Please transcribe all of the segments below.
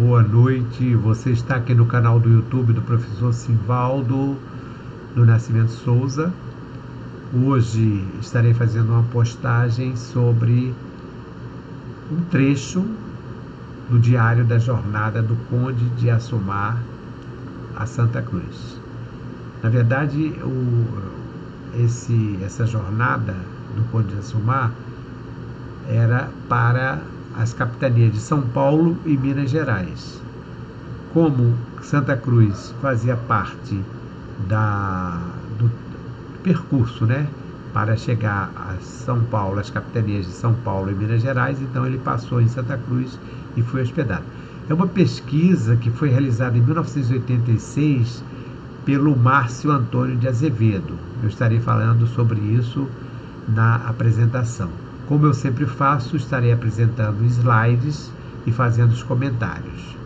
boa noite. Você está aqui no canal do YouTube do professor Simvaldo do Nascimento Souza. Hoje estarei fazendo uma postagem sobre um trecho do diário da jornada do Conde de Assumar a Santa Cruz. Na verdade, essa jornada do Conde de Assumar era para as capitanias de São Paulo e Minas Gerais. Como Santa Cruz fazia parte do percurso, para chegar a São Paulo, as capitanias de São Paulo e Minas Gerais, então ele passou em Santa Cruz e foi hospedado. É uma pesquisa que foi realizada em 1986 pelo Márcio Antônio de Azevedo. Eu estarei falando sobre isso na apresentação. Como eu sempre faço, estarei apresentando slides e fazendo os comentários.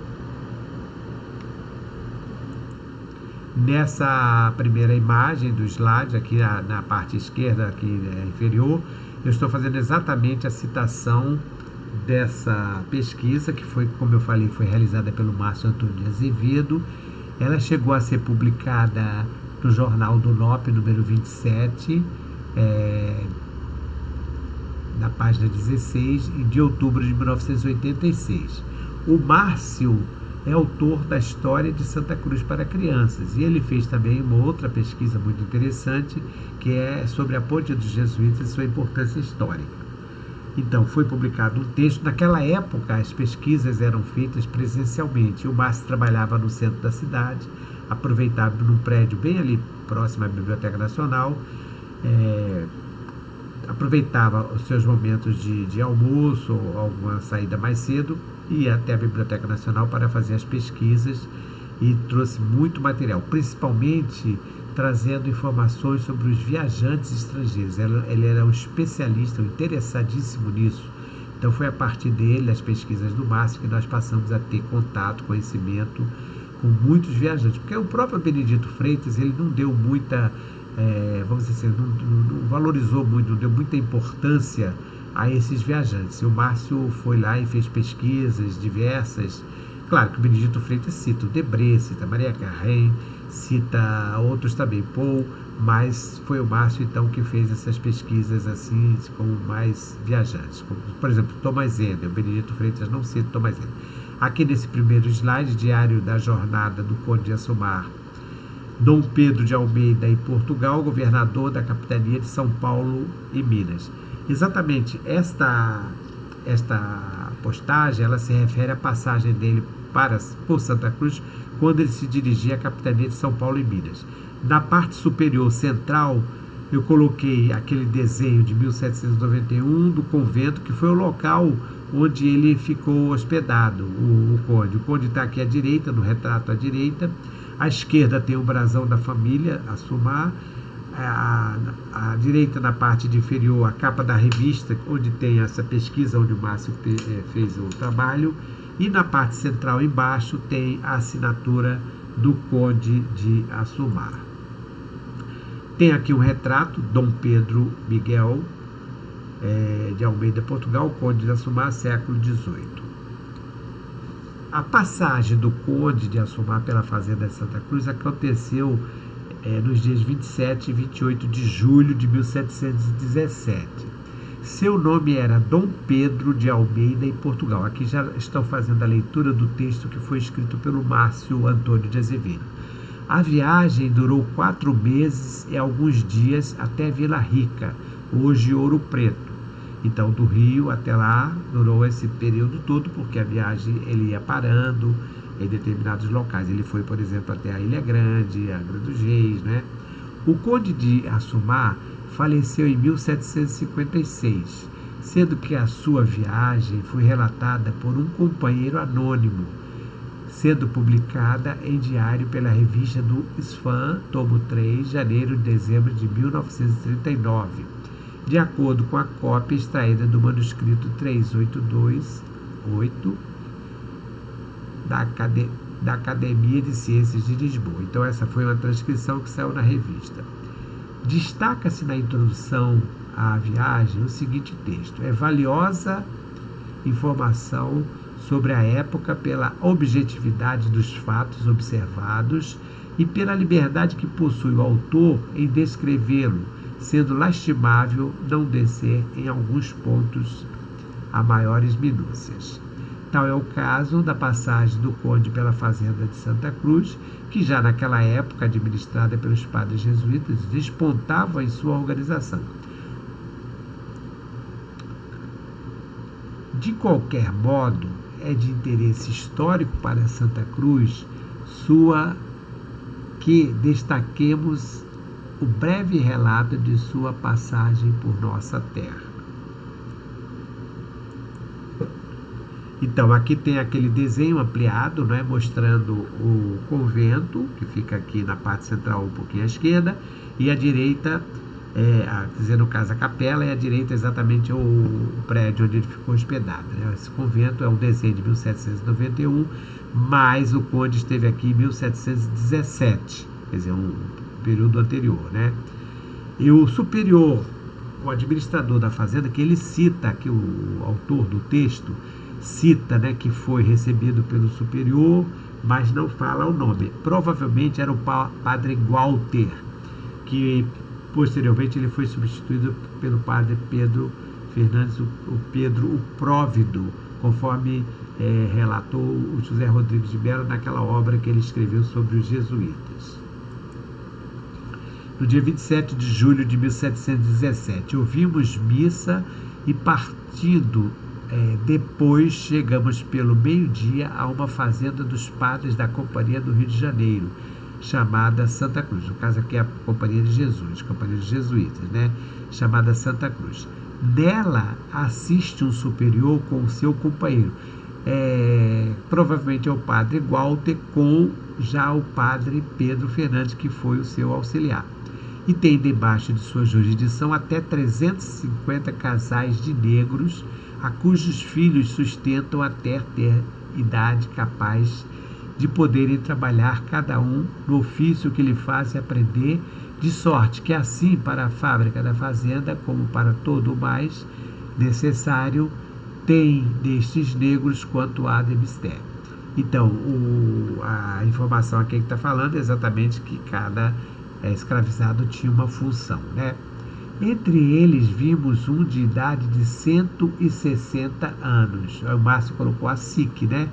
Nessa primeira imagem do slide, aqui na parte esquerda, aqui inferior, eu estou fazendo exatamente a citação dessa pesquisa, que foi, como eu falei, foi realizada pelo Márcio Antônio de Azevedo. Ela chegou a ser publicada no Jornal do NOP, número 27, na página 16, de outubro de 1986. O Márcio é autor da História de Santa Cruz para Crianças, e ele fez também uma outra pesquisa muito interessante, que é sobre a Ponte dos Jesuítas e sua importância histórica. Então, foi publicado um texto. Naquela época, as pesquisas eram feitas presencialmente. O Márcio trabalhava no centro da cidade, aproveitava num prédio bem ali próximo à Biblioteca Nacional, aproveitava os seus momentos de almoço ou alguma saída mais cedo, ia até a Biblioteca Nacional para fazer as pesquisas e trouxe muito material, principalmente trazendo informações sobre os viajantes estrangeiros. Ele era um especialista, interessadíssimo nisso. Então foi a partir dele, das pesquisas do Márcio, que nós passamos a ter contato, conhecimento com muitos viajantes, porque o próprio Benedito Freitas, ele não deu muita, vamos dizer assim, não valorizou muito, não deu muita importância a esses viajantes. E o Márcio foi lá e fez pesquisas diversas. Claro que o Benedito Freitas cita o Debré, cita Maria Carré, cita outros também, Paul, mas foi o Márcio então que fez essas pesquisas assim com mais viajantes, como, por exemplo, Thomas Eder. O Benedito Freitas não cita Thomas Eder. Aqui nesse primeiro slide, diário da jornada do Conde de Assumar, Dom Pedro de Almeida e Portugal, governador da capitania de São Paulo e Minas. Exatamente esta postagem, ela se refere à passagem dele por Santa Cruz, quando ele se dirigia à capitania de São Paulo e Minas. Na parte superior central, eu coloquei aquele desenho de 1791 do convento, que foi o local onde ele ficou hospedado, o conde. O conde está aqui à direita, no retrato à direita. À esquerda tem o brasão da família Assumar. À direita, na parte de inferior, a capa da revista, onde tem essa pesquisa, onde o Márcio fez o trabalho. E na parte central, embaixo, tem a assinatura do Conde de Assumar. Tem aqui um retrato, Dom Pedro Miguel de Almeida, Portugal, Conde de Assumar, século XVIII. A passagem do Conde de Assumar pela fazenda de Santa Cruz aconteceu nos dias 27 e 28 de julho de 1717. Seu nome era Dom Pedro de Almeida e Portugal. Aqui já estão fazendo a leitura do texto que foi escrito pelo Márcio Antônio de Azevedo. A viagem durou 4 meses e alguns dias até Vila Rica, hoje Ouro Preto. Então, do Rio até lá, durou esse período todo, porque a viagem ele ia parando em determinados locais. Ele foi, por exemplo, até a Ilha Grande, a Angra dos Reis, O Conde de Assumar faleceu em 1756, sendo que a sua viagem foi relatada por um companheiro anônimo, sendo publicada em diário pela revista do SFAM, tomo 3, janeiro e dezembro de 1939, de acordo com a cópia extraída do manuscrito 3828 da Academia de Ciências de Lisboa. Então essa foi uma transcrição que saiu na revista. Destaca-se na introdução à viagem o seguinte texto: é valiosa informação sobre a época pela objetividade dos fatos observados e pela liberdade que possui o autor em descrevê-lo, sendo lastimável não descer em alguns pontos a maiores minúcias. Tal é o caso da passagem do conde pela fazenda de Santa Cruz, que já naquela época, administrada pelos padres jesuítas, despontava em sua organização. De qualquer modo, é de interesse histórico para Santa Cruz que destaquemos o breve relato de sua passagem por nossa terra. Então, aqui tem aquele desenho ampliado, né, mostrando o convento, que fica aqui na parte central um pouquinho à esquerda, e à direita, no caso a capela, e à direita exatamente o prédio onde ele ficou hospedado. Né? Esse convento é um desenho de 1791, mas o conde esteve aqui em 1717, quer dizer, um período anterior. Né? E o superior, o administrador da fazenda, que ele cita aqui, o autor do texto, cita, né, que foi recebido pelo superior, mas não fala o nome. Provavelmente era o padre Walter, que posteriormente ele foi substituído pelo padre Pedro Fernandes, o Pedro o Próvido, conforme relatou o José Rodrigues de Mello naquela obra que ele escreveu sobre os jesuítas. No dia 27 de julho de 1717, ouvimos missa e partindo depois chegamos pelo meio-dia a uma fazenda dos padres da Companhia do Rio de Janeiro, chamada Santa Cruz. No caso aqui é a Companhia de Jesus, Companhia dos Jesuítas, né? Chamada Santa Cruz. Nela assiste um superior com o seu companheiro. Provavelmente é o padre Walter com já o padre Pedro Fernandes, que foi o seu auxiliar. E tem debaixo de sua jurisdição até 350 casais de negros, a cujos filhos sustentam até ter idade capaz de poderem trabalhar cada um no ofício que lhe faz aprender, de sorte que assim para a fábrica da fazenda, como para todo o mais necessário, tem destes negros quanto há de mistério. Então, a informação aqui que está falando é exatamente que cada escravizado tinha uma função, né? Entre eles vimos um de idade de 160 anos. O Márcio colocou a SIC, né?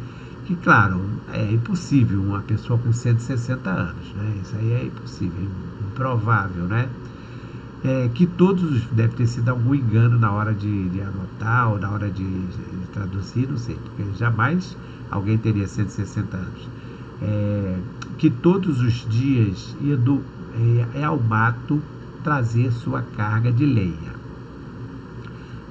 Que, claro, é impossível uma pessoa com 160 anos, né? Isso aí é impossível, improvável, né? Que todos, deve ter sido algum engano na hora de anotar ou na hora de traduzir, não sei, porque jamais alguém teria 160 anos. Que todos os dias ia ao mato trazer sua carga de lenha.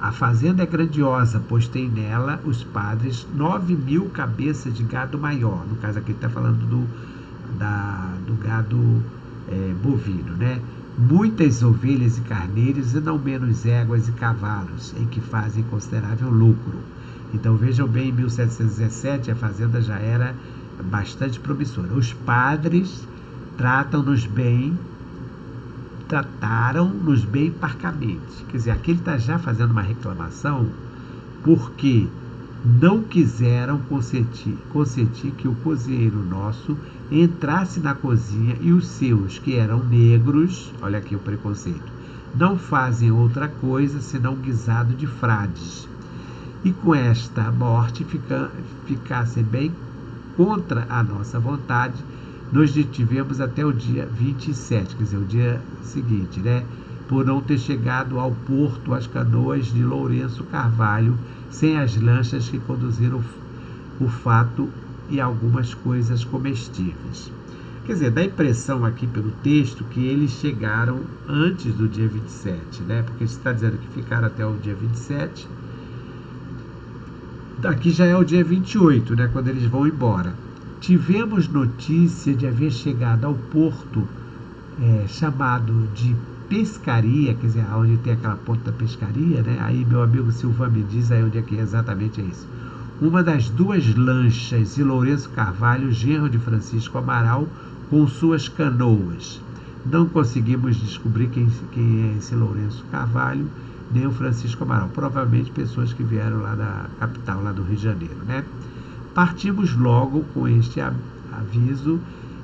A fazenda é grandiosa, pois tem nela os padres 9.000 cabeças de gado maior. No caso aqui está falando do gado bovino, né? Muitas ovelhas e carneiros e não menos éguas e cavalos, em que fazem considerável lucro. Então vejam bem, em 1717 a fazenda já era bastante promissora. Os padres trataram-nos bem parcamente. Quer dizer, aqui ele está já fazendo uma reclamação porque não quiseram consentir que o cozinheiro nosso entrasse na cozinha e os seus, que eram negros, olha aqui o preconceito, não fazem outra coisa senão guisado de frades. E com esta morte ficasse bem contra a nossa vontade, nos detivemos até o dia 27, quer dizer, o dia seguinte, né? Por não ter chegado ao porto as canoas de Lourenço Carvalho, sem as lanchas que conduziram o fato e algumas coisas comestíveis. Quer dizer, dá a impressão aqui pelo texto que eles chegaram antes do dia 27, né? Porque está dizendo que ficaram até o dia 27. Daqui já é o dia 28, né? Quando eles vão embora. Tivemos notícia de haver chegado ao porto chamado de Pescaria, quer dizer, onde tem aquela ponta da pescaria, né? Aí meu amigo Silva me diz aí onde é que exatamente é isso. Uma das duas lanchas de Lourenço Carvalho, genro de Francisco Amaral, com suas canoas. Não conseguimos descobrir quem é esse Lourenço Carvalho, nem o Francisco Amaral, provavelmente pessoas que vieram lá da capital, lá do Rio de Janeiro, né? Partimos logo com este aviso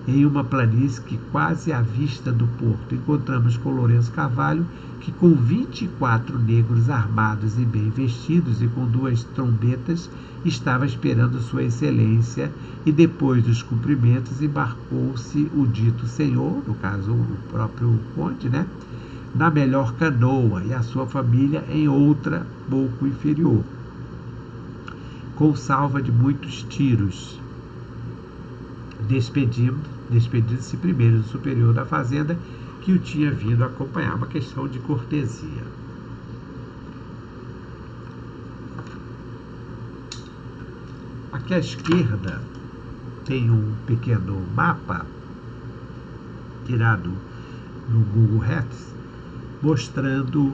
em uma planície que quase à vista do porto encontramos com Lourenço Carvalho, que com 24 negros armados e bem vestidos e com 2 trombetas estava esperando sua excelência, e depois dos cumprimentos embarcou-se o dito senhor, no caso o próprio conde, né, na melhor canoa, e a sua família em outra pouco inferior, com salva de muitos tiros. Despedindo-se primeiro do superior da fazenda, que o tinha vindo acompanhar, uma questão de cortesia. Aqui à esquerda tem um pequeno mapa tirado no Google Earth, mostrando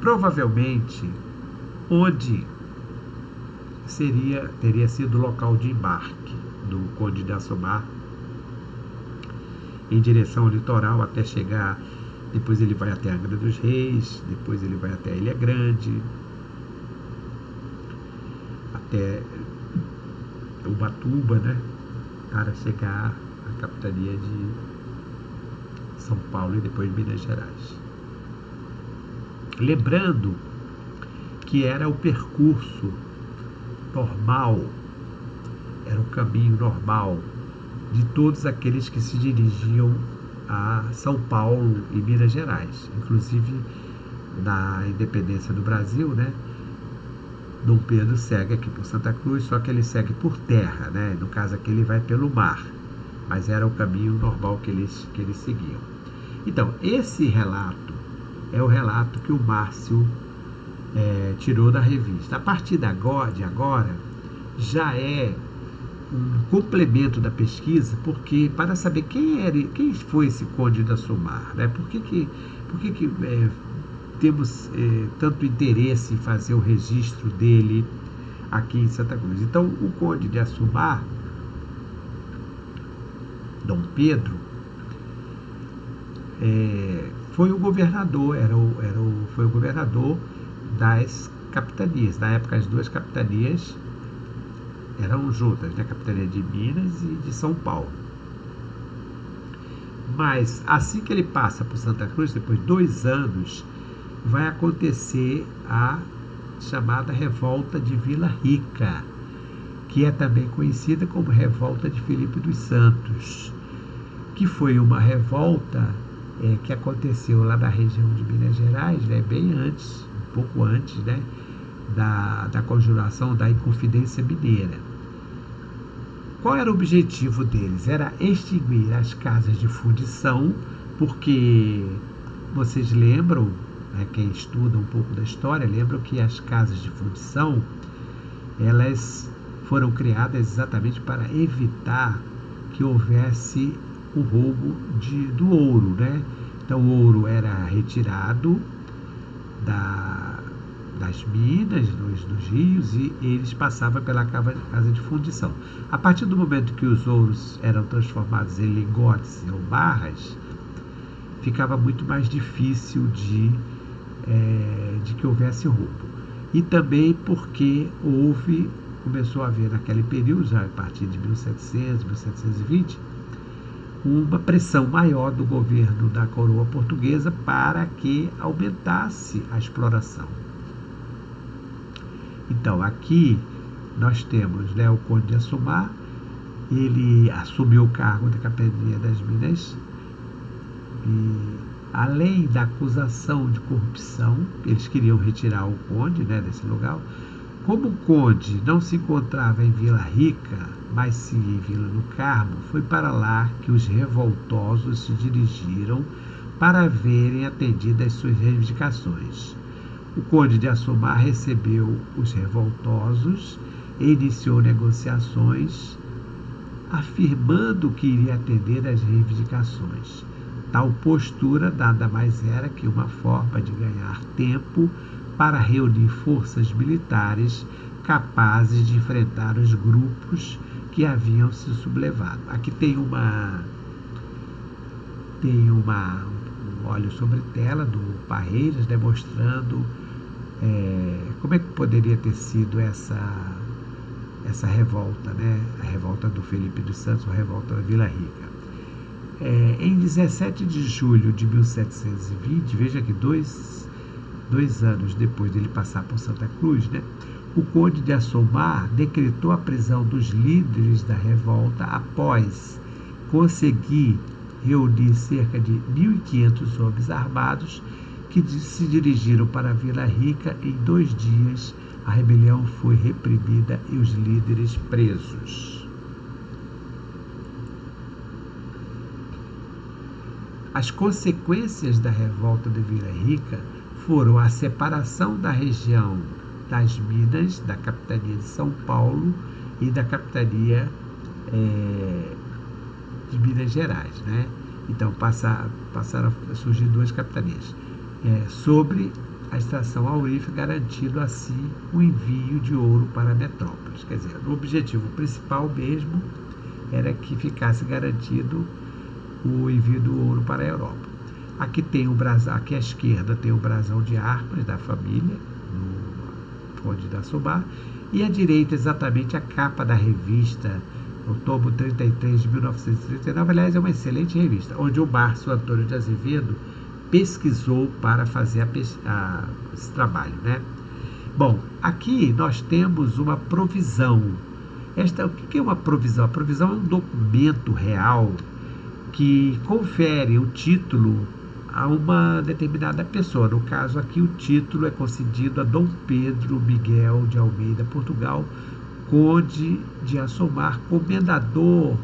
provavelmente onde teria sido o local de embarque do Conde de Assomar em direção ao litoral até chegar. Depois ele vai até a Angra dos Reis, depois ele vai até a Ilha Grande, até Ubatuba, né, para chegar à capitania de São Paulo e depois Minas Gerais. Lembrando que era o percurso normal, era o caminho normal de todos aqueles que se dirigiam a São Paulo e Minas Gerais. Inclusive, na independência do Brasil, né, Dom Pedro segue aqui por Santa Cruz, só que ele segue por terra, né? No caso aqui ele vai pelo mar, mas era o caminho normal que eles seguiam. Então, esse relato é o relato que o Márcio tirou da revista. A partir de agora já é um complemento da pesquisa, porque para saber quem foi esse Conde de Assomar, né? Por que temos tanto interesse em fazer o registro dele aqui em Santa Cruz. Então, o Conde de Assomar, Dom Pedro, foi o governador, foi o governador das capitanias. Na época, as 2 capitanias eram juntas, né? A capitania de Minas e de São Paulo. Mas, assim que ele passa por Santa Cruz, depois de 2 anos, vai acontecer a chamada Revolta de Vila Rica, que é também conhecida como Revolta de Felipe dos Santos, que foi uma revolta que aconteceu lá na região de Minas Gerais, né, bem antes, um pouco antes, né, da conjuração da Inconfidência Mineira. Qual era o objetivo deles? Era extinguir as casas de fundição, porque vocês lembram, quem estuda um pouco da história, lembram que as casas de fundição, elas foram criadas exatamente para evitar que houvesse o roubo do ouro, né? Então o ouro era retirado das minas, dos rios, e eles passavam pela casa de fundição. A partir do momento que os ouros eram transformados em lingotes ou barras, ficava muito mais difícil de que houvesse roubo. E também porque começou a haver naquele período, já a partir de 1700, 1720, uma pressão maior do governo da coroa portuguesa para que aumentasse a exploração. Então, aqui nós temos, né, o Conde de Assomar. Ele assumiu o cargo da capitania das Minas e, além da acusação de corrupção, eles queriam retirar o conde, né, desse lugar. Como o conde não se encontrava em Vila Rica, mas sim em Vila do Carmo, foi para lá que os revoltosos se dirigiram para verem atendidas suas reivindicações. O Conde de Assomar recebeu os revoltosos e iniciou negociações, afirmando que iria atender às reivindicações. Tal postura nada mais era que uma forma de ganhar tempo para reunir forças militares capazes de enfrentar os grupos que haviam se sublevado. Aqui tem um óleo sobre tela do Parreiras, demonstrando como é que poderia ter sido essa revolta, né? A revolta do Felipe dos Santos, a revolta da Vila Rica. Em 17 de julho de 1720, veja que dois anos depois dele passar por Santa Cruz, né, o Conde de Assomar decretou a prisão dos líderes da revolta após conseguir reunir cerca de 1.500 homens armados que se dirigiram para a Vila Rica. Em 2 dias, a rebelião foi reprimida e os líderes presos. As consequências da revolta de Vila Rica foram a separação da região das Minas, da capitania de São Paulo e da capitania de Minas Gerais, né? Então passaram a surgir 2 capitanias sobre a extração aurífera, garantindo assim o envio de ouro para metrópoles. Quer dizer, o objetivo principal mesmo era que ficasse garantido o envio do ouro para a Europa. Aqui tem o brasão, aqui à esquerda tem o brasão de armas da família, no Conde de Assomar, e à direita exatamente a capa da revista, o tomo 33 de 1939, aliás, é uma excelente revista, onde o Márcio Antônio de Azevedo pesquisou para fazer esse trabalho, né? Bom, aqui nós temos uma provisão. O que é uma provisão? A provisão é um documento real que confere o título a uma determinada pessoa. No caso aqui, o título é concedido a Dom Pedro Miguel de Almeida, Portugal, Conde de Assomar, comendador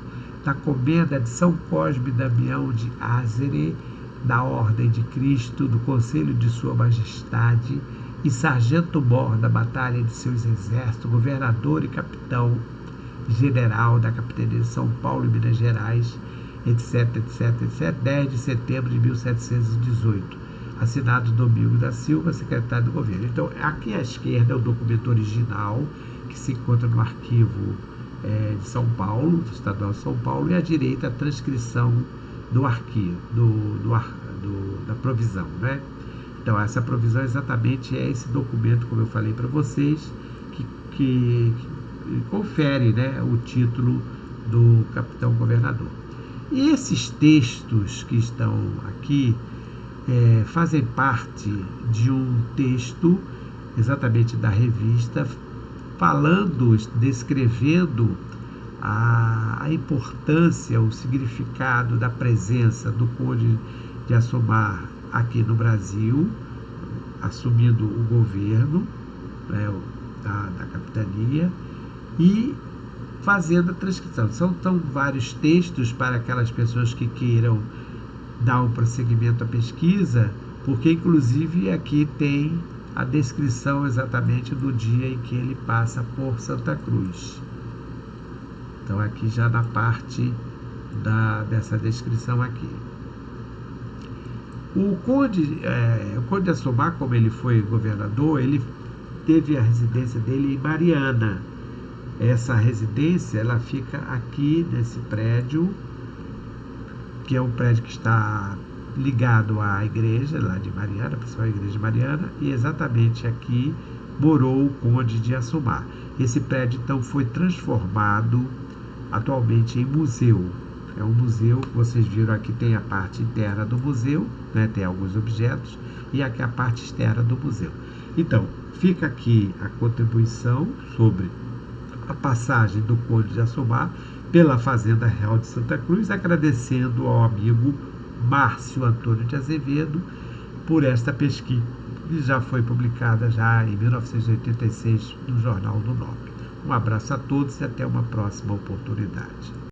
da Comenda de São Cosme e Damião de Azere, da Ordem de Cristo, do Conselho de Sua Majestade, e sargento-mor da batalha de seus exércitos, governador e capitão general da capitania de São Paulo e Minas Gerais, etc, etc, etc, 10 de setembro de 1718, assinado Domingos da Silva, secretário do governo. Então, aqui à esquerda é o documento original, que se encontra no arquivo de São Paulo, do Estadual de São Paulo, e à direita a transcrição do arquivo, da provisão, né? Então, essa provisão exatamente é esse documento, como eu falei para vocês, que confere, né, o título do capitão governador. E esses textos que estão aqui fazem parte de um texto exatamente da revista, falando, descrevendo a importância, o significado da presença do Conde de Assomar aqui no Brasil, assumindo o governo, né, da capitania, e fazendo a transcrição. São vários textos para aquelas pessoas que queiram dar um prosseguimento à pesquisa, porque inclusive aqui tem a descrição exatamente do dia em que ele passa por Santa Cruz. Então aqui já na parte dessa descrição aqui. O Conde de Assomar, como ele foi governador, ele teve a residência dele em Mariana. Essa residência, ela fica aqui nesse prédio, que é um prédio que está ligado à igreja lá de Mariana, a principal igreja de Mariana, e exatamente aqui morou o Conde de Assomar. Esse prédio, então, foi transformado atualmente em museu. É um museu, vocês viram aqui, tem a parte interna do museu, né, tem alguns objetos, e aqui a parte externa do museu. Então, fica aqui a contribuição sobre a passagem do Conde de Assomar pela Fazenda Real de Santa Cruz, agradecendo ao amigo Márcio Antônio de Azevedo por esta pesquisa, que já foi publicada já em 1986 no Jornal do Norte. Um abraço a todos e até uma próxima oportunidade.